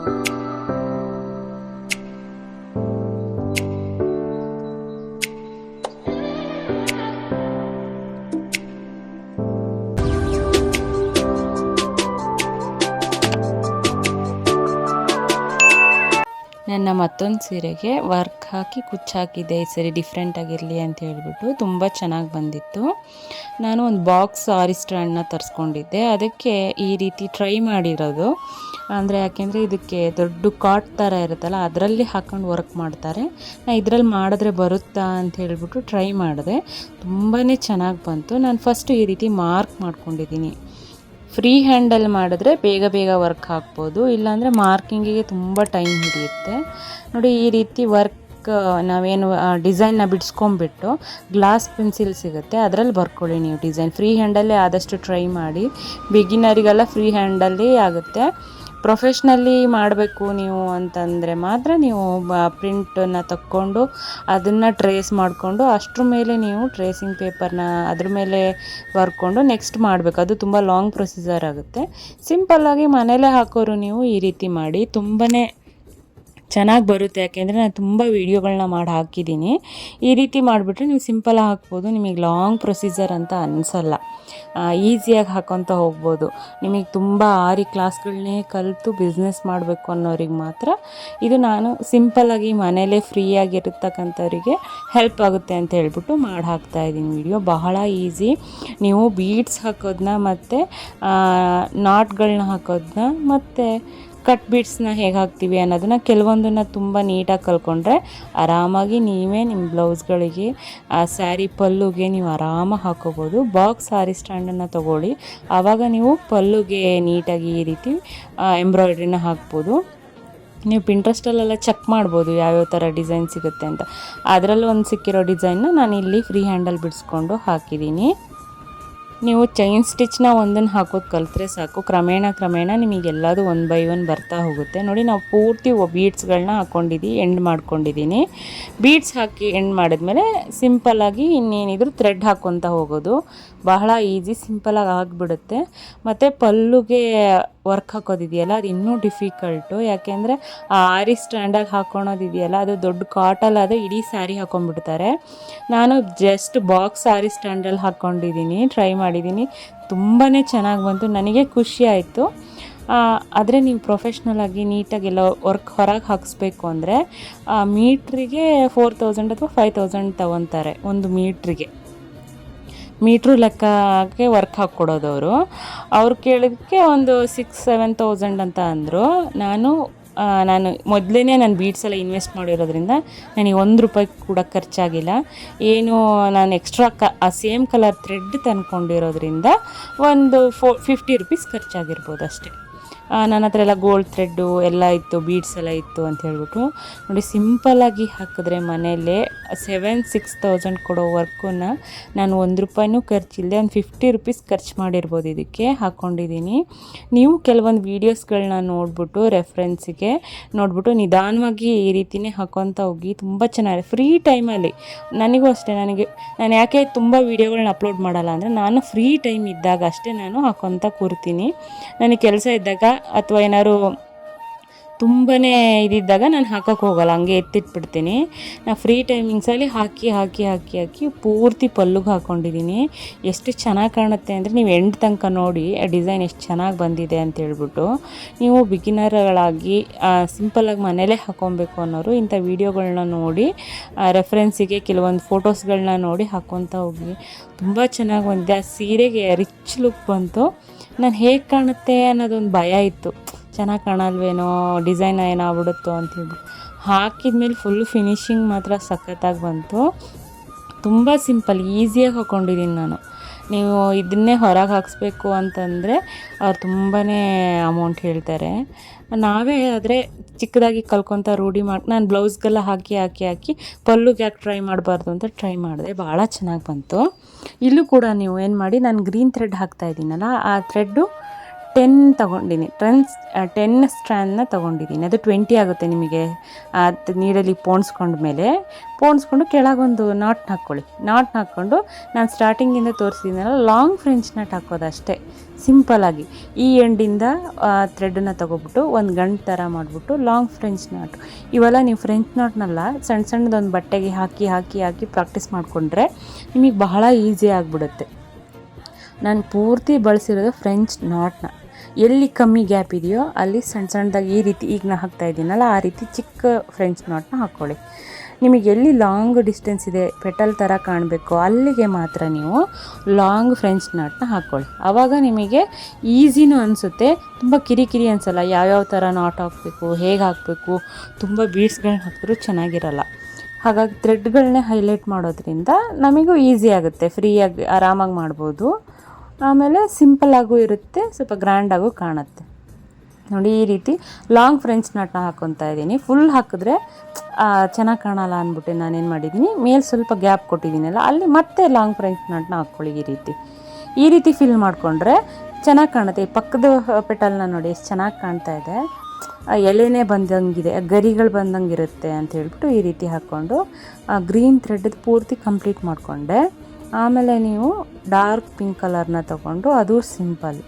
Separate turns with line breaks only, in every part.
ನನ್ನ ಮತ್ತೊಂದು ಸೀರೆಗೆ ವರ್ಕ್ ಹಾಕಿ ಕುಚ್ಚಾಕಿದ್ದೆ. ಈ ಸರಿ ಡಿಫ್ರೆಂಟ್ ಆಗಿರಲಿ ಅಂತ ಹೇಳಿಬಿಟ್ಟು ತುಂಬ ಚೆನ್ನಾಗಿ ಬಂದಿತ್ತು. ನಾನು ಒಂದು ಬಾಕ್ಸ್ ಸಾರಿ ಸ್ಟ್ಯಾಂಡನ್ನ ತರಿಸ್ಕೊಂಡಿದ್ದೆ. ಅದಕ್ಕೆ ಈ ರೀತಿ ಟ್ರೈ ಮಾಡಿರೋದು. ಅಂದರೆ ಯಾಕೆಂದರೆ ಇದಕ್ಕೆ ದೊಡ್ಡ ಕಾಟ್ ಥರ ಇರುತ್ತಲ್ಲ, ಅದರಲ್ಲಿ ಹಾಕೊಂಡು ವರ್ಕ್ ಮಾಡ್ತಾರೆ. ನಾನು ಇದರಲ್ಲಿ ಮಾಡಿದ್ರೆ ಬರುತ್ತಾ ಅಂತ ಹೇಳಿಬಿಟ್ಟು ಟ್ರೈ ಮಾಡಿದೆ. ತುಂಬಾ ಚೆನ್ನಾಗಿ ಬಂತು. ನಾನು ಫಸ್ಟು ಈ ರೀತಿ ಮಾರ್ಕ್ ಮಾಡ್ಕೊಂಡಿದ್ದೀನಿ. ಫ್ರೀ ಹ್ಯಾಂಡಲ್ಲಿ ಮಾಡಿದ್ರೆ ಬೇಗ ಬೇಗ ವರ್ಕ್ ಹಾಕ್ಬೋದು, ಇಲ್ಲಾಂದರೆ ಮಾರ್ಕಿಂಗಿಗೆ ತುಂಬ ಟೈಮ್ ಹಿಡಿಯುತ್ತೆ. ನೋಡಿ, ಈ ರೀತಿ ವರ್ಕ್ ನಾವೇನು ಡಿಸೈನ್ನ ಬಿಡಿಸ್ಕೊಂಬಿಟ್ಟು ಗ್ಲಾಸ್ ಪೆನ್ಸಿಲ್ ಸಿಗುತ್ತೆ, ಅದರಲ್ಲಿ ಬರ್ಕೊಳ್ಳಿ ನೀವು ಡಿಸೈನ್. ಫ್ರೀ ಹ್ಯಾಂಡಲ್ಲೇ ಆದಷ್ಟು ಟ್ರೈ ಮಾಡಿ. ಬಿಗಿನರಿಗೆಲ್ಲ ಫ್ರೀ ಹ್ಯಾಂಡಲ್ಲಿ ಆಗುತ್ತೆ. ಪ್ರೊಫೆಷ್ನಲ್ಲಿ ಮಾಡಬೇಕು ನೀವು ಅಂತಂದರೆ ಮಾತ್ರ ನೀವು ಪ್ರಿಂಟನ್ನು ತಕ್ಕೊಂಡು ಅದನ್ನು ಟ್ರೇಸ್ ಮಾಡಿಕೊಂಡು ಅಷ್ಟ್ರ ಮೇಲೆ ನೀವು ಟ್ರೇಸಿಂಗ್ ಪೇಪರ್ನ ಅದ್ರ ಮೇಲೆ ಬರ್ಕೊಂಡು ನೆಕ್ಸ್ಟ್ ಮಾಡಬೇಕು. ಅದು ತುಂಬ ಲಾಂಗ್ ಪ್ರೊಸೀಜರ್ ಆಗುತ್ತೆ. ಸಿಂಪಲ್ಲಾಗಿ ಮನೇಲೇ ಹಾಕೋರು ನೀವು ಈ ರೀತಿ ಮಾಡಿ, ತುಂಬಾ ಚೆನ್ನಾಗಿ ಬರುತ್ತೆ. ಯಾಕೆಂದರೆ ನಾನು ತುಂಬ ವೀಡಿಯೋಗಳನ್ನ ಮಾಡಿ ಹಾಕಿದ್ದೀನಿ. ಈ ರೀತಿ ಮಾಡಿಬಿಟ್ರೆ ನೀವು ಸಿಂಪಲಾಗಿ ಹಾಕ್ಬೋದು. ನಿಮಗೆ ಲಾಂಗ್ ಪ್ರೊಸೀಜರ್ ಅಂತ ಅನಿಸಲ್ಲ. ಈಸಿಯಾಗಿ ಹಾಕೊತ ಹೋಗ್ಬೋದು. ನಿಮಗೆ ತುಂಬ ಆರಿ ಕ್ಲಾಸ್ಗಳನ್ನೇ ಕಲಿತು ಬಿಸ್ನೆಸ್ ಮಾಡಬೇಕು ಅನ್ನೋರಿಗೆ ಮಾತ್ರ ಇದು ನಾನು ಸಿಂಪಲ್ಲಾಗಿ ಮನೇಲೇ ಫ್ರೀಯಾಗಿರ್ತಕ್ಕಂಥವ್ರಿಗೆ ಹೆಲ್ಪ್ ಆಗುತ್ತೆ ಅಂತ ಹೇಳ್ಬಿಟ್ಟು ಮಾಡಿ ಹಾಕ್ತಾಯಿದ್ದೀನಿ ವಿಡಿಯೋ. ಬಹಳ ಈಸಿ. ನೀವು ಬೀಡ್ಸ್ ಹಾಕೋದನ್ನ ಮತ್ತು ನಾಟ್ಗಳನ್ನ ಹಾಕೋದನ್ನ ಮತ್ತು ಕಟ್ ಬೀಡ್ಸ್ನ ಹೇಗೆ ಹಾಕ್ತೀವಿ ಅನ್ನೋದನ್ನು ಕೆಲವೊಂದನ್ನು ತುಂಬ ನೀಟಾಗಿ ಕಲ್ತ್ಕೊಂಡ್ರೆ ಆರಾಮಾಗಿ ನೀವೇ ನಿಮ್ಮ ಬ್ಲೌಸ್ಗಳಿಗೆ ಸ್ಯಾರಿ ಪಲ್ಲುಗೆ ನೀವು ಆರಾಮಾಗಿ ಹಾಕೋಬೋದು. ಬಾಕ್ಸ್ ಸಾರಿ ಸ್ಟ್ಯಾಂಡನ್ನು ತೊಗೊಳ್ಳಿ, ಆವಾಗ ನೀವು ಪಲ್ಲುಗೆ ನೀಟಾಗಿ ಈ ರೀತಿ ಎಂಬ್ರಾಯ್ಡ್ರಿನ ಹಾಕ್ಬೋದು. ನೀವು ಪಿಂಟ್ರೆಸ್ಟಲ್ಲೆಲ್ಲ ಚೆಕ್ ಮಾಡ್ಬೋದು ಯಾವ್ಯಾವ ಥರ ಡಿಸೈನ್ ಸಿಗುತ್ತೆ ಅಂತ. ಅದರಲ್ಲಿ ಒಂದು ಸಿಕ್ಕಿರೋ ಡಿಸೈನ್ನ ನಾನು ಇಲ್ಲಿ ಫ್ರೀ ಹ್ಯಾಂಡಲ್ ಬಿಡಿಸ್ಕೊಂಡು ಹಾಕಿದ್ದೀನಿ. ನೀವು ಚೈನ್ ಸ್ಟಿಚ್ನ ಒಂದನ್ನು ಹಾಕೋದು ಕಲಿತ್ರೆ ಸಾಕು. ಕ್ರಮೇಣ ನಿಮಗೆಲ್ಲದು ಒನ್ ಬೈ ಒನ್ ಬರ್ತಾ ಹೋಗುತ್ತೆ. ನೋಡಿ, ನಾವು ಪೂರ್ತಿ ಬೀಡ್ಸ್ಗಳನ್ನ ಹಾಕ್ಕೊಂಡಿದ್ದೀವಿ, ಎಂಡ್ ಮಾಡ್ಕೊಂಡಿದ್ದೀನಿ. ಬೀಡ್ಸ್ ಹಾಕಿ ಎಂಡ್ ಮಾಡಿದ್ಮೇಲೆ ಸಿಂಪಲ್ಲಾಗಿ ಇನ್ನೇನಿದ್ರು ಥ್ರೆಡ್ ಹಾಕ್ಕೊತ ಹೋಗೋದು. ಬಹಳ ಈಸಿ, ಸಿಂಪಲಾಗಿ ಆಗಿಬಿಡುತ್ತೆ. ಮತ್ತು ಪಲ್ಲುಗೆ ವರ್ಕ್ ಹಾಕೋದಿದೆಯಲ್ಲ, ಅದು ಇನ್ನೂ ಡಿಫಿಕಲ್ಟು. ಯಾಕೆಂದರೆ ಆ ಆರಿ ಸ್ಟ್ಯಾಂಡಾಗಿ ಹಾಕ್ಕೊಳೋದಿದೆಯಲ್ಲ, ಅದು ದೊಡ್ಡ ಕಾಟಲ್ಲಾದರೆ ಇಡೀ ಸ್ಯಾರಿ ಹಾಕ್ಕೊಂಡ್ಬಿಡ್ತಾರೆ. ನಾನು ಜಸ್ಟ್ ಬಾಕ್ಸ್ ಸಾರಿ ಸ್ಟ್ಯಾಂಡಲ್ಲಿ ಹಾಕ್ಕೊಂಡಿದ್ದೀನಿ, ಟ್ರೈ ಮಾಡಿದ್ದೀನಿ. ತುಂಬಾ ಚೆನ್ನಾಗಿ ಬಂತು, ನನಗೆ ಖುಷಿ ಆಯಿತು. ಆದರೆ ನೀವು ಪ್ರೊಫೆಷ್ನಲಾಗಿ ನೀಟಾಗೆಲ್ಲ ವರ್ಕ್ ಹೊರಗೆ ಹಾಕಿಸ್ಬೇಕು ಅಂದರೆ ಮೀಟ್ರಿಗೆ 4000 ಅಥವಾ 5000 ತೊಗೊತಾರೆ ಒಂದು ಮೀಟ್ರಿಗೆ. ಮೀಟ್ರು ಲೆಕ್ಕಕ್ಕೆ ವರ್ಕ್ ಹಾಕ್ಕೊಡೋದವರು. ಅವ್ರು ಕೇಳಿದಕ್ಕೆ ಒಂದು 6,000-7,000 ಅಂತ ಅಂದರು. ನಾನು ಮೊದಲೇ ನಾನು ಬೀಡ್ಸೆಲ್ಲ ಇನ್ವೆಸ್ಟ್ ಮಾಡಿರೋದ್ರಿಂದ ನನಗೆ ₹1 ಕೂಡ ಖರ್ಚಾಗಿಲ್ಲ. ಏನು ನಾನು ಎಕ್ಸ್ಟ್ರಾ ಸೇಮ್ ಕಲರ್ ಥ್ರೆಡ್ ತಂದ್ಕೊಂಡಿರೋದ್ರಿಂದ ಒಂದು ₹50 ಖರ್ಚಾಗಿರ್ಬೋದು ಅಷ್ಟೇ. ನನ್ನ ಹತ್ರ ಎಲ್ಲ ಗೋಲ್ಡ್ ಥ್ರೆಡ್ಡು ಎಲ್ಲ ಇತ್ತು, ಬೀಡ್ಸ್ ಎಲ್ಲ ಇತ್ತು ಅಂತ ಹೇಳ್ಬಿಟ್ಟು. ನೋಡಿ, ಸಿಂಪಲ್ಲಾಗಿ ಹಾಕಿದ್ರೆ ಮನೆಯಲ್ಲೇ 7,000-6,000 ಕೊಡೋ ವರ್ಕನ್ನು ನಾನು ₹1 ಖರ್ಚಿಲ್ಲದೆ ಒಂದು ₹50 ಖರ್ಚು ಮಾಡಿರ್ಬೋದು. ಇದಕ್ಕೆ ಹಾಕ್ಕೊಂಡಿದ್ದೀನಿ. ನೀವು ಕೆಲವೊಂದು ವೀಡಿಯೋಸ್ಗಳನ್ನ ನೋಡಿಬಿಟ್ಟು ರೆಫ್ರೆನ್ಸಿಗೆ ನೋಡಿಬಿಟ್ಟು ನಿಧಾನವಾಗಿ ಈ ರೀತಿಯೇ ಹಾಕ್ಕೊತ ಹೋಗಿ. ತುಂಬ ಚೆನ್ನಾಗಿದೆ. ಫ್ರೀ ಟೈಮಲ್ಲಿ ನನಗೂ ಅಷ್ಟೇ, ನಾನು ಯಾಕೆ ತುಂಬ ವೀಡಿಯೋಗಳನ್ನ ಅಪ್ಲೋಡ್ ಮಾಡಲ್ಲ ಅಂದರೆ, ನಾನು ಫ್ರೀ ಟೈಮ್ ಇದ್ದಾಗ ಅಷ್ಟೇ ನಾನು ಹಾಕ್ಕೊತ ಕೂರ್ತೀನಿ. ನನಗೆ ಕೆಲಸ ಇದ್ದಾಗ ಅಥವಾ ಏನಾದ್ರು ತುಂಬಾ ಇದಿದ್ದಾಗ ನಾನು ಹಾಕೋಕ್ಕೆ ಹೋಗಲ್ಲ, ಹಂಗೆ ಎತ್ತಿಟ್ಬಿಡ್ತೀನಿ. ನಾನು ಫ್ರೀ ಟೈಮಿಂಗ್ಸಲ್ಲಿ ಹಾಕಿ ಪೂರ್ತಿ ಪಲ್ಲುಗೆ ಹಾಕ್ಕೊಂಡಿದ್ದೀನಿ. ಎಷ್ಟು ಚೆನ್ನಾಗಿ ಕಾಣುತ್ತೆ ಅಂದರೆ ನೀವು ಎಂಡ್ ತನಕ ನೋಡಿ ಡಿಸೈನ್ ಎಷ್ಟು ಚೆನ್ನಾಗಿ ಬಂದಿದೆ ಅಂತ ಹೇಳ್ಬಿಟ್ಟು. ನೀವು ಬಿಗಿನರ್ಗಳಾಗಿ ಸಿಂಪಲ್ಲಾಗಿ ಮನೇಲೇ ಹಾಕ್ಕೊಬೇಕು ಅನ್ನೋರು ಇಂಥ ವೀಡಿಯೋಗಳನ್ನ ನೋಡಿ ರೆಫರೆನ್ಸಿಗೆ ಕೆಲವೊಂದು ಫೋಟೋಸ್ಗಳನ್ನ ನೋಡಿ ಹಾಕ್ಕೊತ ಹೋಗಿ. ತುಂಬ ಚೆನ್ನಾಗಿ ಬಂದಿದೆ. ಆ ಸೀರೆಗೆ ರಿಚ್ ಲುಕ್ ಬಂತು. ನಾನು ಹೇಗೆ ಕಾಣುತ್ತೆ ಅನ್ನೋದೊಂದು ಭಯ ಇತ್ತು, ಚೆನ್ನಾಗಿ ಕಾಣಲ್ವೇನೋ, ಡಿಸೈನ್ ಏನಾಗ್ಬಿಡುತ್ತೋ ಅಂತೇಳಿ. ಹಾಕಿದ್ಮೇಲೆ ಫುಲ್ಲು ಫಿನಿಶಿಂಗ್ ಮಾತ್ರ ಸಖತ್ತಾಗಿ ಬಂತು. ತುಂಬ ಸಿಂಪಲ್, ಈಸಿಯಾಗಿ ಹಾಕ್ಕೊಂಡಿದ್ದೀನಿ ನಾನು. ನೀವು ಇದನ್ನೇ ಹೊರಗೆ ಹಾಕಿಸ್ಬೇಕು ಅಂತಂದರೆ ಅವ್ರು ತುಂಬಾ ಅಮೌಂಟ್ ಹೇಳ್ತಾರೆ. ನಾವೇ ಆದರೆ ಚಿಕ್ಕದಾಗಿ ಕಲ್ಕೊತ ರೂಢಿ ಮಾಡಿ, ನಾನು ಬ್ಲೌಸ್ಗೆಲ್ಲ ಹಾಕಿ ಪಲ್ಲುಗೆ ಯಾಕೆ ಟ್ರೈ ಮಾಡಬಾರ್ದು ಅಂತ ಟ್ರೈ ಮಾಡಿದೆ. ಭಾಳ ಚೆನ್ನಾಗಿ ಬಂತು. ಇಲ್ಲೂ ಕೂಡ ನೀವು ಏನು ಮಾಡಿ, ನಾನು ಗ್ರೀನ್ ಥ್ರೆಡ್ ಹಾಕ್ತಾಯಿದ್ದೀನಲ್ಲ, ಆ ಥ್ರೆಡ್ಡು ತೊಗೊಂಡಿನಿ 10 ಸ್ಟ್ರ್ಯಾಂಡ್ನ ತೊಗೊಂಡಿದ್ದೀನಿ. ಅದು 20 ಆಗುತ್ತೆ ನಿಮಗೆ ನೀರಲ್ಲಿ ಪೋಣಿಸ್ಕೊಂಡು ಕೆಳಗೊಂದು ನಾಟ್ನ ಹಾಕ್ಕೊಳ್ಳಿ. ನಾಟ್ನ ಹಾಕ್ಕೊಂಡು ನಾನು ಸ್ಟಾರ್ಟಿಂಗಿಂದ ತೋರಿಸಿದ್ದೀನಲ್ಲ ಲಾಂಗ್ ಫ್ರೆಂಚ್ ನಾಟ್ ಹಾಕೋದು ಅಷ್ಟೇ ಸಿಂಪಲಾಗಿ. ಈ ಎಂಡಿಂದ ಥ್ರೆಡನ್ನು ತೊಗೊಬಿಟ್ಟು ಒಂದು ಗಂಟು ಥರ ಮಾಡಿಬಿಟ್ಟು ಲಾಂಗ್ ಫ್ರೆಂಚ್ ನಾಟ್, ಇವೆಲ್ಲ ನೀವು ಫ್ರೆಂಚ್ ನಾಟ್ನೆಲ್ಲ ಸಣ್ಣ ಸಣ್ಣದೊಂದು ಬಟ್ಟೆಗೆ ಹಾಕಿ ಪ್ರಾಕ್ಟೀಸ್ ಮಾಡಿಕೊಂಡ್ರೆ ನಿಮಗೆ ಬಹಳ ಈಸಿ ಆಗಿಬಿಡುತ್ತೆ. ನಾನು ಪೂರ್ತಿ ಬಳಸಿರೋದು ಫ್ರೆಂಚ್ ನಾಟ್ನ. ಎಲ್ಲಿ ಕಮ್ಮಿ ಗ್ಯಾಪ್ ಇದೆಯೋ ಅಲ್ಲಿ ಸಣ್ಣ ಸಣ್ಣದಾಗಿ ಈ ರೀತಿ ಈಗ ನಾನು ಹಾಕ್ತಾ ಇದ್ದೀನಲ್ಲ ಆ ರೀತಿ ಚಿಕ್ಕ ಫ್ರೆಂಚ್ ನಾಟ್ನ ಹಾಕ್ಕೊಳ್ಳಿ. ನಿಮಗೆ ಎಲ್ಲಿ ಲಾಂಗ್ ಡಿಸ್ಟೆನ್ಸ್ ಇದೆ ಪೆಟಲ್ ಥರ ಕಾಣಬೇಕು ಅಲ್ಲಿಗೆ ಮಾತ್ರ ನೀವು ಲಾಂಗ್ ಫ್ರೆಂಚ್ ನಾಟ್ನ ಹಾಕ್ಕೊಳ್ಳಿ. ಆವಾಗ ನಿಮಗೆ ಈಸಿನೂ ಅನಿಸುತ್ತೆ, ತುಂಬ ಕಿರಿಕಿರಿ ಅನಿಸಲ್ಲ. ಯಾವ್ಯಾವ ಥರ ನಾಟ್ ಹಾಕಬೇಕು, ಹೇಗೆ ಹಾಕಬೇಕು, ತುಂಬ ಬೀಡ್ಸ್ಗಳನ್ನ ಹಾಕಿದ್ರೂ ಚೆನ್ನಾಗಿರಲ್ಲ. ಹಾಗಾಗಿ ಥ್ರೆಡ್ಗಳನ್ನೇ ಹೈಲೈಟ್ ಮಾಡೋದ್ರಿಂದ ನಮಗೂ ಈಸಿ ಆಗುತ್ತೆ, ಫ್ರೀಯಾಗಿ ಆರಾಮಾಗಿ ಮಾಡ್ಬೋದು. ಆಮೇಲೆ ಸಿಂಪಲ್ಲಾಗೂ ಇರುತ್ತೆ, ಸ್ವಲ್ಪ ಗ್ರ್ಯಾಂಡಾಗೂ ಕಾಣುತ್ತೆ. ನೋಡಿ ಈ ರೀತಿ ಲಾಂಗ್ ಫ್ರೆಂಚ್ ನಾಟ್ನ ಹಾಕ್ಕೊತಾ ಇದ್ದೀನಿ. ಫುಲ್ ಹಾಕಿದ್ರೆ ಚೆನ್ನಾಗಿ ಕಾಣಲ್ಲ ಅಂದ್ಬಿಟ್ಟು ನಾನೇನು ಮಾಡಿದ್ದೀನಿ, ಮೇಲೆ ಸ್ವಲ್ಪ ಗ್ಯಾಪ್ ಕೊಟ್ಟಿದ್ದೀನಲ್ಲ ಅಲ್ಲಿ ಮತ್ತೆ ಲಾಂಗ್ ಫ್ರೆಂಚ್ ನಾಟ್ನ ಹಾಕ್ಕೊಳ್ಳಿ. ಈ ರೀತಿ ಫಿಲ್ ಮಾಡಿಕೊಂಡ್ರೆ ಚೆನ್ನಾಗಿ ಕಾಣುತ್ತೆ. ಈ ಪಕ್ಕದ ಪೆಟಲ್ನ ನೋಡಿ ಎಷ್ಟು ಚೆನ್ನಾಗಿ ಕಾಣ್ತಾ ಇದೆ, ಎಲೆನೇ ಬಂದಂಗಿದೆ, ಗರಿಗಳು ಬಂದಂಗಿರುತ್ತೆ ಅಂತ ಹೇಳ್ಬಿಟ್ಟು ಈ ರೀತಿ ಹಾಕ್ಕೊಂಡು ಗ್ರೀನ್ ಥ್ರೆಡ್ ಪೂರ್ತಿ ಕಂಪ್ಲೀಟ್ ಮಾಡಿಕೊಂಡೆ. ಆಮೇಲೆ ನೀವು ಡಾರ್ಕ್ ಪಿಂಕ್ ಕಲರ್ನ ತೊಗೊಂಡು ಅದು ಸಿಂಪಲ್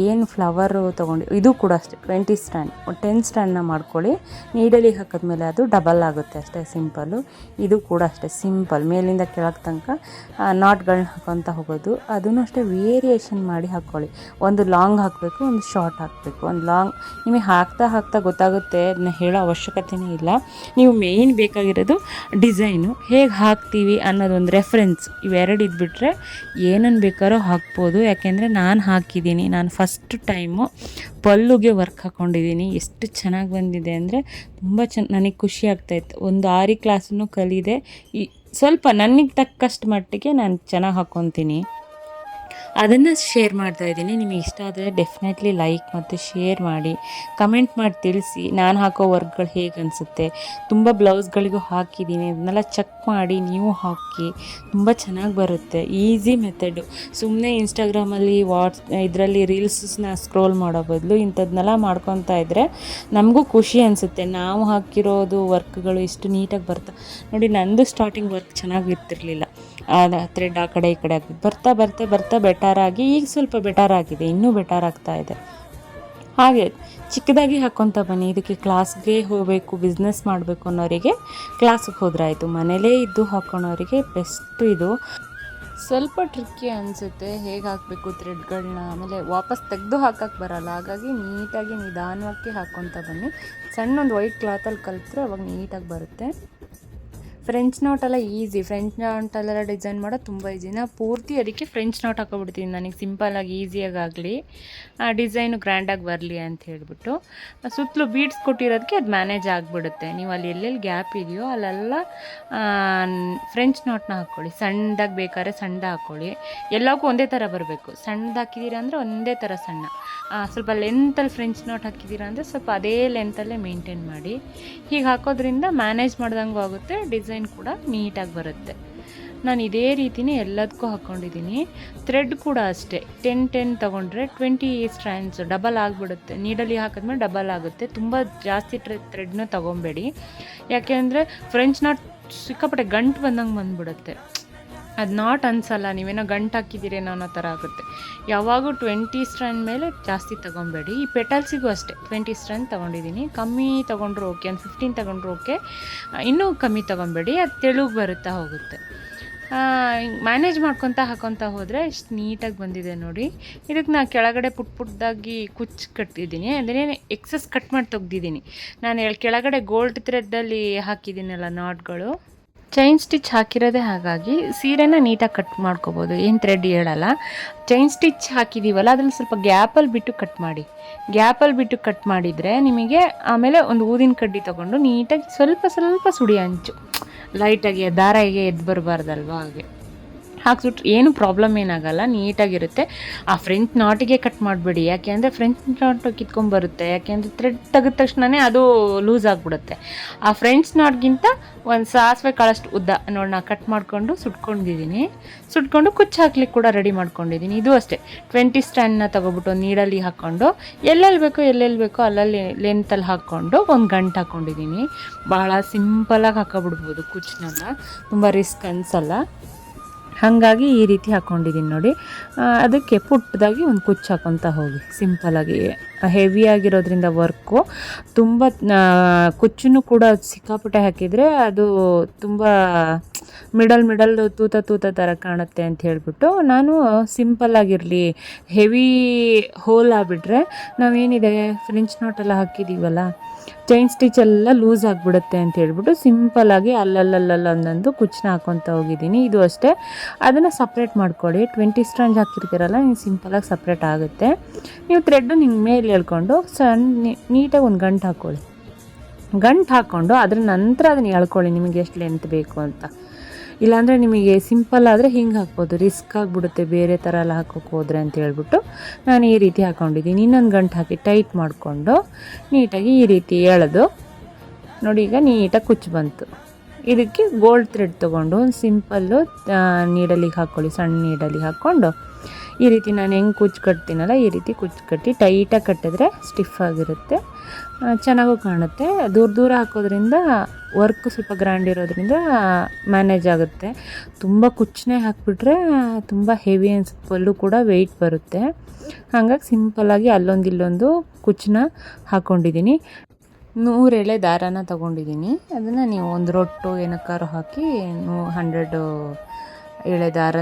ಏನು ಫ್ಲವರು ತೊಗೊಂಡು ಇದು ಕೂಡ ಅಷ್ಟೇ 20 ಸ್ಟ್ಯಾಂಡ್ 10 ಸ್ಟ್ಯಾಂಡ್ನ ಮಾಡ್ಕೊಳ್ಳಿ. ನೀಡಲಿ ಹಾಕಿದ್ಮೇಲೆ ಅದು ಡಬಲ್ ಆಗುತ್ತೆ ಅಷ್ಟೇ, ಸಿಂಪಲ್ಲು. ಇದು ಕೂಡ ಅಷ್ಟೇ ಸಿಂಪಲ್, ಮೇಲಿಂದ ಕೆಳಗೆ ತನಕ ನಾಟ್ಗಳನ್ನ ಹಾಕೊತ ಹೋಗೋದು. ಅದೂ ಅಷ್ಟೇ ವೇರಿಯೇಷನ್ ಮಾಡಿ ಹಾಕ್ಕೊಳ್ಳಿ. ಒಂದು ಲಾಂಗ್ ಹಾಕಬೇಕು, ಒಂದು ಶಾರ್ಟ್ ಹಾಕಬೇಕು. ಒಂದು ಲಾಂಗ್ ನಿಮಗೆ ಹಾಕ್ತಾ ಗೊತ್ತಾಗುತ್ತೆ, ಅದನ್ನ ಹೇಳೋ ಅವಶ್ಯಕತೆಯೇ ಇಲ್ಲ. ನೀವು ಮೇಯ್ನ್ ಬೇಕಾಗಿರೋದು ಡಿಸೈನು ಹೇಗೆ ಹಾಕ್ತೀವಿ ಅನ್ನೋದೊಂದು ರೆಫರೆನ್ಸ್, ಇವೆರಡು ಇದ್ಬಿಟ್ರೆ ಏನನ್ನು ಬೇಕಾದ್ರೂ ಹಾಕ್ಬೋದು. ಯಾಕೆಂದರೆ ನಾನು ಹಾಕಿದ್ದೀನಿ, ನಾನು ಫಸ್ಟ್ ಟೈಮು ಪಲ್ಲುಗೆ ವರ್ಕ್ ಹಾಕ್ಕೊಂಡಿದ್ದೀನಿ. ಎಷ್ಟು ಚೆನ್ನಾಗಿ ಬಂದಿದೆ ಅಂದರೆ ತುಂಬ ನನಗೆ ಖುಷಿ ಆಗ್ತಾಯಿತ್ತು. ಒಂದು ಆರಿ ಕ್ಲಾಸನ್ನು ಕಲಿದೆ, ಸ್ವಲ್ಪ ನನಗೆ ತಕ್ಕಷ್ಟು ಮಟ್ಟಿಗೆ ನಾನು ಚೆನ್ನಾಗಿ ಹಾಕ್ಕೊತೀನಿ. ಅದನ್ನು ಶೇರ್ ಮಾಡ್ತಾಯಿದ್ದೀನಿ. ನಿಮಗೆ ಇಷ್ಟ ಆದರೆ ಡೆಫಿನೆಟ್ಲಿ ಲೈಕ್ ಮತ್ತು ಶೇರ್ ಮಾಡಿ, ಕಮೆಂಟ್ ಮಾಡಿ ತಿಳಿಸಿ ನಾನು ಹಾಕೋ ವರ್ಕ್ಗಳು ಹೇಗೆ ಅನಿಸುತ್ತೆ. ತುಂಬ ಬ್ಲೌಸ್ಗಳಿಗೂ ಹಾಕಿದ್ದೀನಿ, ಅದನ್ನೆಲ್ಲ ಚೆಕ್ ಮಾಡಿ ನೀವು ಹಾಕಿ, ತುಂಬ ಚೆನ್ನಾಗಿ ಬರುತ್ತೆ. Easy method. ಸುಮ್ಮನೆ ಇನ್ಸ್ಟಾಗ್ರಾಮಲ್ಲಿ ಇದರಲ್ಲಿ ರೀಲ್ಸನ್ನ ಸ್ಕ್ರೋಲ್ ಮಾಡೋ ಬದಲು ಇಂಥದ್ದನ್ನೆಲ್ಲ ಮಾಡ್ಕೊತಾ ಇದ್ದರೆ ನಮಗೂ ಖುಷಿ ಅನಿಸುತ್ತೆ. ನಾವು ಹಾಕಿರೋದು ವರ್ಕ್ಗಳು ಇಷ್ಟು ನೀಟಾಗಿ ಬರ್ತವೆ ನೋಡಿ. ನಂದು ಸ್ಟಾರ್ಟಿಂಗ್ ವರ್ಕ್ ಚೆನ್ನಾಗಿರ್ತಿರ್ಲಿಲ್ಲ, ಥ್ರೆಡ್ ಆ ಕಡೆ ಈ ಕಡೆ ಆಗ್ತಿತ್ತು. ಬರ್ತಾ ಬೆಟರ್ ಆಗಿ ಈಗ ಸ್ವಲ್ಪ ಬೆಟರ್ ಆಗಿದೆ, ಇನ್ನೂ ಬೆಟರ್ ಆಗ್ತಾ ಇದೆ. ಹಾಗೆ ಚಿಕ್ಕದಾಗಿ ಹಾಕ್ಕೊತ ಬನ್ನಿ. ಇದಕ್ಕೆ ಕ್ಲಾಸ್ಗೆ ಹೋಗಬೇಕು, ಬಿಸ್ನೆಸ್ ಮಾಡಬೇಕು ಅನ್ನೋರಿಗೆ ಕ್ಲಾಸಿಗೆ ಹೋದ್ರಾಯಿತು. ಮನೇಲೇ ಇದ್ದು ಹಾಕ್ಕೊಳೋರಿಗೆ ಬೆಸ್ಟು ಇದು. ಸ್ವಲ್ಪ ಟ್ರಿಕ್ಕಿ ಅನಿಸುತ್ತೆ ಹೇಗೆ ಹಾಕಬೇಕು ಥ್ರೆಡ್ಗಳನ್ನ, ಆಮೇಲೆ ವಾಪಸ್ ತೆಗೆದು ಹಾಕಕ್ಕೆ ಬರಲ್ಲ. ಹಾಗಾಗಿ ನೀಟಾಗಿ ನಿಧಾನವಾಗಿ ಹಾಕ್ಕೊತ ಬನ್ನಿ. ಸಣ್ಣ ಒಂದು ವೈಟ್ ಕ್ಲಾತಲ್ಲಿ ಕಲಿತ್ರೆ ಅವಾಗ ನೀಟಾಗಿ ಬರುತ್ತೆ. ಫ್ರೆಂಚ್ ನಾಟೆಲ್ಲ ಈಸಿ, ಫ್ರೆಂಚ್ ನಾಟೆಲ್ಲ ಡಿಸೈನ್ ಮಾಡೋದು ತುಂಬ ಈಸಿ. ನಾನು ಪೂರ್ತಿ ಅದಕ್ಕೆ ಫ್ರೆಂಚ್ ನಾಟ್ ಹಾಕೊಬಿಡ್ತೀನಿ, ನನಗೆ ಸಿಂಪಲ್ಲಾಗಿ ಈಸಿಯಾಗಿ ಆಗಲಿ, ಆ ಡಿಸೈನು ಗ್ರ್ಯಾಂಡಾಗಿ ಬರಲಿ ಅಂತ ಹೇಳ್ಬಿಟ್ಟು. ಸುತ್ತಲೂ ಬೀಡ್ಸ್ ಕೊಟ್ಟಿರೋದಕ್ಕೆ ಅದು ಮ್ಯಾನೇಜ್ ಆಗಿಬಿಡುತ್ತೆ. ನೀವು ಅಲ್ಲಿ ಎಲ್ಲೆಲ್ಲಿ ಗ್ಯಾಪ್ ಇದೆಯೋ ಅಲ್ಲೆಲ್ಲ ಫ್ರೆಂಚ್ ನಾಟ್ನ ಹಾಕ್ಕೊಳ್ಳಿ. ಸಣ್ಣದಾಗಿ ಬೇಕಾದ್ರೆ ಸಣ್ಣದ ಹಾಕ್ಕೊಳ್ಳಿ, ಎಲ್ಲಕ್ಕೂ ಒಂದೇ ಥರ ಬರಬೇಕು. ಸಣ್ಣದು ಹಾಕಿದ್ದೀರಾ ಅಂದರೆ ಒಂದೇ ಥರ ಸಣ್ಣ, ಸ್ವಲ್ಪ ಲೆಂತಲ್ಲಿ ಫ್ರೆಂಚ್ ನಾಟ್ ಹಾಕಿದ್ದೀರಾ ಅಂದರೆ ಸ್ವಲ್ಪ ಅದೇ ಲೆಂತಲ್ಲೇ ಮೇಂಟೈನ್ ಮಾಡಿ. ಹೀಗೆ ಹಾಕೋದ್ರಿಂದ ಮ್ಯಾನೇಜ್ ಮಾಡ್ದಂಗೂ ಆಗುತ್ತೆ, ಡಿಸೈನ್ ಕೂಡ ನೀಟಾಗಿ ಬರುತ್ತೆ. ನಾನು ಇದೇ ರೀತಿನೇ ಎಲ್ಲದಕ್ಕೂ ಹಾಕ್ಕೊಂಡಿದ್ದೀನಿ. ಥ್ರೆಡ್ ಕೂಡ ಅಷ್ಟೇ 10 ತೊಗೊಂಡ್ರೆ 20 ಸ್ಟ್ರ್ಯಾಂಡ್ಸ್ ಡಬಲ್ ಆಗಿಬಿಡುತ್ತೆ. ನೀಡಲಿ ಹಾಕಿದ್ಮೇಲೆ ಡಬಲ್ ಆಗುತ್ತೆ. ತುಂಬ ಜಾಸ್ತಿ ಥ್ರೆಡ್ನ ತೊಗೊಬೇಡಿ, ಯಾಕೆ ಅಂದರೆ ಫ್ರೆಂಚ್ ನಾಟ್ ಸಿಕ್ಕಾಪಟ್ಟೆ ಗಂಟು ಬಂದಂಗೆ ಬಂದುಬಿಡುತ್ತೆ. ಅದು ನಾಟ್ ಅನಿಸಲ್ಲ, ನೀವೇನೋ ಗಂಟು ಹಾಕಿದ್ದೀರೇನೋ ಅನ್ನೋ ಥರ ಆಗುತ್ತೆ. ಯಾವಾಗೂ 20 ಸ್ಟ್ರ್ಯಾಂಡ್ ಮೇಲೆ ಜಾಸ್ತಿ ತೊಗೊಬೇಡಿ. ಈ ಪೆಟಲ್ಸಿಗೂ ಅಷ್ಟೇ 20 ಸ್ಟ್ರ್ಯಾಂಡ್ ತೊಗೊಂಡಿದ್ದೀನಿ. ಕಮ್ಮಿ ತೊಗೊಂಡ್ರು ಓಕೆ, ಒಂದು 15 ತೊಗೊಂಡ್ರು ಓಕೆ, ಇನ್ನೂ ಕಮ್ಮಿ ತೊಗೊಬೇಡಿ, ಅದು ತೆಳುಗೆ ಬರುತ್ತಾ ಹೋಗುತ್ತೆ. ಮ್ಯಾನೇಜ್ ಮಾಡ್ಕೊತ ಹಾಕೊತ ಹೋದರೆ ಎಷ್ಟು ನೀಟಾಗಿ ಬಂದಿದೆ ನೋಡಿ. ಇದಕ್ಕೆ ನಾನು ಕೆಳಗಡೆ ಪುಟ್ಟದಾಗಿ ಕುಚ್ಚು ಕಟ್ಟಿದ್ದೀನಿ, ಅಂದರೆ ಎಕ್ಸಸ್ ಕಟ್ ಮಾಡಿ ತೆಗ್ದಿದ್ದೀನಿ. ನಾನು ಕೆಳಗಡೆ ಗೋಲ್ಡ್ ಥ್ರೆಡ್ಡಲ್ಲಿ ಹಾಕಿದ್ದೀನಲ್ಲ ನಾಟ್ಗಳು, ಚೈನ್ ಸ್ಟಿಚ್ ಹಾಕಿರೋದೇ. ಹಾಗಾಗಿ ಸೀರೆನ ನೀಟಾಗಿ ಕಟ್ ಮಾಡ್ಕೋಬೋದು, ಏನು ಥ್ರೆಡ್ ಹೇಳಲ್ಲ. ಚೈನ್ ಸ್ಟಿಚ್ ಹಾಕಿದ್ದೀವಲ್ಲ ಅದ್ರಲ್ಲಿ ಸ್ವಲ್ಪ ಗ್ಯಾಪಲ್ಲಿ ಬಿಟ್ಟು ಕಟ್ ಮಾಡಿ. ಗ್ಯಾಪಲ್ಲಿ ಬಿಟ್ಟು ಕಟ್ ಮಾಡಿದರೆ ನಿಮಗೆ ಆಮೇಲೆ ಒಂದು ಊದಿನ ಕಡ್ಡಿ ತೊಗೊಂಡು ನೀಟಾಗಿ ಸ್ವಲ್ಪ ಸುಡಿ, ಅಂಚು ಲೈಟಾಗಿ ದಾರ ಎದ್ದು ಬರಬಾರ್ದಲ್ವ, ಹಾಕ್ಬಿಟ್ರೆ ಏನು ಪ್ರಾಬ್ಲಮ್ ಏನಾಗಲ್ಲ, ನೀಟಾಗಿರುತ್ತೆ. ಆ ಫ್ರೆಂಚ್ ನಾಟಿಗೆ ಕಟ್ ಮಾಡಬೇಡಿ, ಯಾಕೆ ಅಂದರೆ ಫ್ರೆಂಚ್ ನಾಟ್ ಕಿತ್ಕೊಂಡ್ಬರುತ್ತೆ. ಯಾಕೆ ಅಂದರೆ ಥ್ರೆಡ್ ತೆಗೆದ ತಕ್ಷಣವೇ ಅದು ಲೂಸ್ ಆಗಿಬಿಡುತ್ತೆ. ಆ ಫ್ರೆಂಚ್ ನಾಟ್ಗಿಂತ ಒಂದು ಸಾಸಿವೆ ಕಾಳಷ್ಟು ಉದ್ದ ನೋಡಿ ನಾನು ಕಟ್ ಮಾಡಿಕೊಂಡು ಸುಟ್ಕೊಂಡು ಕುಚ್ಚು ಹಾಕ್ಲಿಕ್ಕೆ ಕೂಡ ರೆಡಿ ಮಾಡ್ಕೊಂಡಿದ್ದೀನಿ. ಇದು ಅಷ್ಟೇ 20 ಸ್ಟ್ಯಾಂಡ್ನ ತೊಗೊಬಿಟ್ಟು ನೀಡಲ್ಲಿ ಹಾಕ್ಕೊಂಡು ಎಲ್ಲೆಲ್ಲಿ ಬೇಕೋ ಅಲ್ಲಲ್ಲಿ ಲೆಂತಲ್ಲಿ ಹಾಕ್ಕೊಂಡು ಒಂದು ಗಂಟು ಹಾಕ್ಕೊಂಡಿದ್ದೀನಿ. ಭಾಳ ಸಿಂಪಲಾಗಿ ಹಾಕೋಬಿಡ್ಬೋದು ಕುಚ್ಚನ್ನೆಲ್ಲ, ತುಂಬ ರಿಸ್ಕ್ ಅನಿಸಲ್ಲ. ಹಾಗಾಗಿ ಈ ರೀತಿ ಹಾಕ್ಕೊಂಡಿದ್ದೀನಿ ನೋಡಿ. ಅದಕ್ಕೆ ಪುಟ್ಟದಾಗಿ ಒಂದು ಕುಚ್ಚು ಹಾಕ್ಕೊತ ಹೋಗಿ ಸಿಂಪಲಾಗಿ. ಹೆವಿ ಆಗಿರೋದ್ರಿಂದ ವರ್ಕು ತುಂಬ ಕುಚ್ಚನ್ನು ಕೂಡ ಸಿಕ್ಕಾಪಟ್ಟೆ ಹಾಕಿದರೆ ಅದು ತುಂಬ ಮಿಡಲ್ ತೂತ ಥರ ಕಾಣುತ್ತೆ ಅಂತ ಹೇಳಿಬಿಟ್ಟು ನಾನು ಸಿಂಪಲ್ಲಾಗಿರಲಿ, ಹೆವಿ ಹೋಲ್ ಆಗಿಬಿಟ್ರೆ ನಾವೇನಿದೆ ಫ್ರೆಂಚ್ ನಾಟೆಲ್ಲ ಹಾಕಿದ್ದೀವಲ್ಲ, ಚೈನ್ ಸ್ಟಿಚ್ ಎಲ್ಲ ಲೂಸ್ ಆಗಿಬಿಡುತ್ತೆ ಅಂತ ಹೇಳ್ಬಿಟ್ಟು ಸಿಂಪಲ್ಲಾಗಿ ಒಂದೊಂದು ಕುಚ್ಚನ್ನ ಹಾಕ್ಕೊತ ಹೋಗಿದ್ದೀನಿ. ಇದು ಅಷ್ಟೇ, ಅದನ್ನು ಸಪ್ರೇಟ್ ಮಾಡ್ಕೊಳ್ಳಿ. 20 ಸ್ಟ್ರಾಂಡ್ ಹಾಕಿರ್ತೀರಲ್ಲ, ನೀವು ಸಿಂಪಲಾಗಿ ಸಪ್ರೇಟ್ ಆಗುತ್ತೆ. ನೀವು ಥ್ರೆಡ್ಡು ನಿಮ್ಗೆ ಮೇಲೆ ಎಳ್ಕೊಂಡು ನೀಟಾಗಿ ಒಂದು ಗಂಟು ಹಾಕ್ಕೊಂಡು ಅದ್ರ ನಂತರ ಅದನ್ನು ಎಳ್ಕೊಳ್ಳಿ, ನಿಮಗೆ ಎಷ್ಟು ಲೆಂತ್ ಬೇಕು ಅಂತ. ಇಲ್ಲಾಂದರೆ ನಿಮಗೆ ಸಿಂಪಲ್ ಆದರೆ ಹಿಂಗೆ ಹಾಕ್ಬೋದು, ರಿಸ್ಕ್ ಆಗಿಬಿಡುತ್ತೆ ಬೇರೆ ಥರ ಎಲ್ಲ ಹಾಕೋಕೆ ಹೋದರೆ ಅಂತ ಹೇಳ್ಬಿಟ್ಟು ನಾನು ಈ ರೀತಿ ಹಾಕ್ಕೊಂಡಿದ್ದೀನಿ. ಇನ್ನೊಂದು ಗಂಟು ಹಾಕಿ ಟೈಟ್ ಮಾಡಿಕೊಂಡು ನೀಟಾಗಿ ಈ ರೀತಿ ಎಳೆದು ನೋಡಿ, ಈಗ ನೀಟಾಗಿ ಕುಚ್ಚು ಬಂತು. ಇದಕ್ಕೆ ಗೋಲ್ಡ್ ಥ್ರೆಡ್ ತೊಗೊಂಡು ಒಂದು ಸಿಂಪಲ್ಲು ನೀಡಲಿಗೆ ಹಾಕ್ಕೊಳ್ಳಿ, ಸಣ್ಣ ನೀಡಲಿಗೆ ಹಾಕ್ಕೊಂಡು ಈ ರೀತಿ ನಾನು ಹೆಂಗೆ ಕುಚ್ಚು ಕಟ್ತೀನಲ್ಲ ಈ ರೀತಿ ಕುಚ್ಚು ಕಟ್ಟಿ ಟೈಟಾಗಿ ಕಟ್ಟಿದ್ರೆ ಸ್ಟಿಫ್ ಆಗಿರುತ್ತೆ, ಚೆನ್ನಾಗೂ ಕಾಣುತ್ತೆ. ದೂರ ಹಾಕೋದ್ರಿಂದ ವರ್ಕ್ ಸ್ವಲ್ಪ ಗ್ರ್ಯಾಂಡ್ ಇರೋದ್ರಿಂದ ಮ್ಯಾನೇಜ್ ಆಗುತ್ತೆ. ತುಂಬ ಕುಚ್ಚನ್ನೇ ಹಾಕಿಬಿಟ್ರೆ ತುಂಬ ಹೆವಿ ಅನ್ಸುತ್ತೆ, ಪಲ್ಲು ಕೂಡ ವೆಯ್ಟ್ ಬರುತ್ತೆ. ಹಾಗಾಗಿ ಸಿಂಪಲ್ಲಾಗಿ ಅಲ್ಲೊಂದು ಕುಚ್ಚನ್ನ ಹಾಕ್ಕೊಂಡಿದ್ದೀನಿ. 100 ಎಳೆ ದಾರಾನ ತೊಗೊಂಡಿದ್ದೀನಿ. ಅದನ್ನು ನೀವು ಒಂದು ರೊಟ್ಟು ಏನಕ್ಕಾರು ಹಾಕಿ 100 ಎಳೆ ದಾರ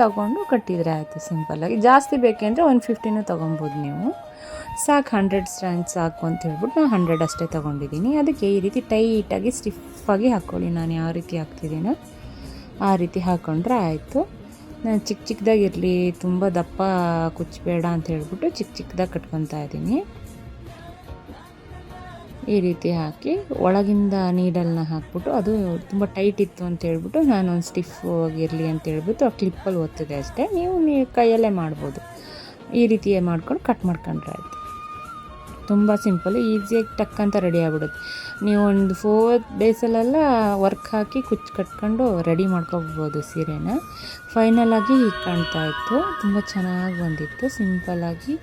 ತಗೊಂಡು ಕಟ್ಟಿದರೆ ಆಯಿತು ಸಿಂಪಲ್ಲಾಗಿ. ಜಾಸ್ತಿ ಬೇಕೆಂದರೆ 150 ತೊಗೊಬೋದು ನೀವು. ಸಾಕು 100 ಸ್ಟ್ಯಾಂಡ್ ಸಾಕು ಅಂತ ಹೇಳ್ಬಿಟ್ಟು ನಾನು 100 ಅಷ್ಟೇ ತೊಗೊಂಡಿದ್ದೀನಿ. ಅದಕ್ಕೆ ಈ ರೀತಿ ಟೈಟಾಗಿ ಸ್ಟಿಫಾಗಿ ಹಾಕ್ಕೊಳ್ಳಿ. ನಾನು ಯಾವ ರೀತಿ ಹಾಕ್ತಿದ್ದೀನೋ ಆ ರೀತಿ ಹಾಕ್ಕೊಂಡ್ರೆ ಆಯಿತು. ನಾನು ಚಿಕ್ಕದಾಗಿರಲಿ, ತುಂಬ ದಪ್ಪ ಕುಚ್ಚಬೇಡ ಅಂತ ಹೇಳ್ಬಿಟ್ಟು ಚಿಕ್ಕದಾಗಿ ಕಟ್ಕೊತಾ ಇದ್ದೀನಿ. ಈ ರೀತಿ ಹಾಕಿ ಒಳಗಿಂದ ನೀಡಲ್ನ ಹಾಕ್ಬಿಟ್ಟು, ಅದು ತುಂಬ ಟೈಟ್ ಇತ್ತು ಅಂತ ಹೇಳ್ಬಿಟ್ಟು ನಾನು ಒಂದು ಸ್ಟಿಫ್ ಆಗಿರಲಿ ಅಂತ ಹೇಳ್ಬಿಟ್ಟು ಆ ಕ್ಲಿಪ್ಪಲ್ಲಿ ಒತ್ತಿದೆ ಅಷ್ಟೇ. ನೀವು ಕೈಯಲ್ಲೇ ಮಾಡ್ಬೋದು. ಈ ರೀತಿ ಮಾಡ್ಕೊಂಡು ಕಟ್ ಮಾಡ್ಕೊಂಡ್ರೆ ಆಯಿತು. ತುಂಬ ಸಿಂಪಲ್ಲು, ಈಸಿಯಾಗಿ ಟಕ್ ಅಂತ ರೆಡಿ ಆಗಿಬಿಡುತ್ತೆ. ನೀವು ಒಂದು 4 ಡೇಸಲ್ಲೆಲ್ಲ ವರ್ಕ್ ಹಾಕಿ ಕುಚ್ಚು ಕಟ್ಕೊಂಡು ರೆಡಿ ಮಾಡ್ಕೊಬೋದು ಸೀರೆನ. ಫೈನಲಾಗಿ ಹೀಗೆ ಕಾಣ್ತಾ ಇತ್ತು, ತುಂಬ ಚೆನ್ನಾಗಿ ಬಂದಿತ್ತು. ಸಿಂಪಲ್ಲಾಗಿ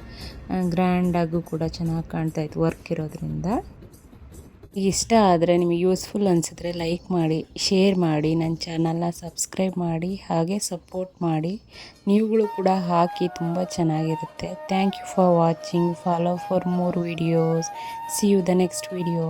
ಗ್ರ್ಯಾಂಡಾಗೂ ಕೂಡ ಚೆನ್ನಾಗಿ ಕಾಣ್ತಾಯಿತ್ತು ವರ್ಕ್ ಇರೋದ್ರಿಂದ. ಇಷ್ಟ ಆದರೆ ನಿಮಗೆ ಯೂಸ್ಫುಲ್ ಅನಿಸಿದ್ರೆ ಲೈಕ್ ಮಾಡಿ, ಶೇರ್ ಮಾಡಿ, ನನ್ನ ಚಾನಲ್ನ ಸಬ್ಸ್ಕ್ರೈಬ್ ಮಾಡಿ, ಹಾಗೆ ಸಪೋರ್ಟ್ ಮಾಡಿ. ನೀವುಗಳು ಕೂಡ ಹಾಕಿ, ತುಂಬ ಚೆನ್ನಾಗಿರುತ್ತೆ. Thank you for watching. Follow for more videos. See you the next video.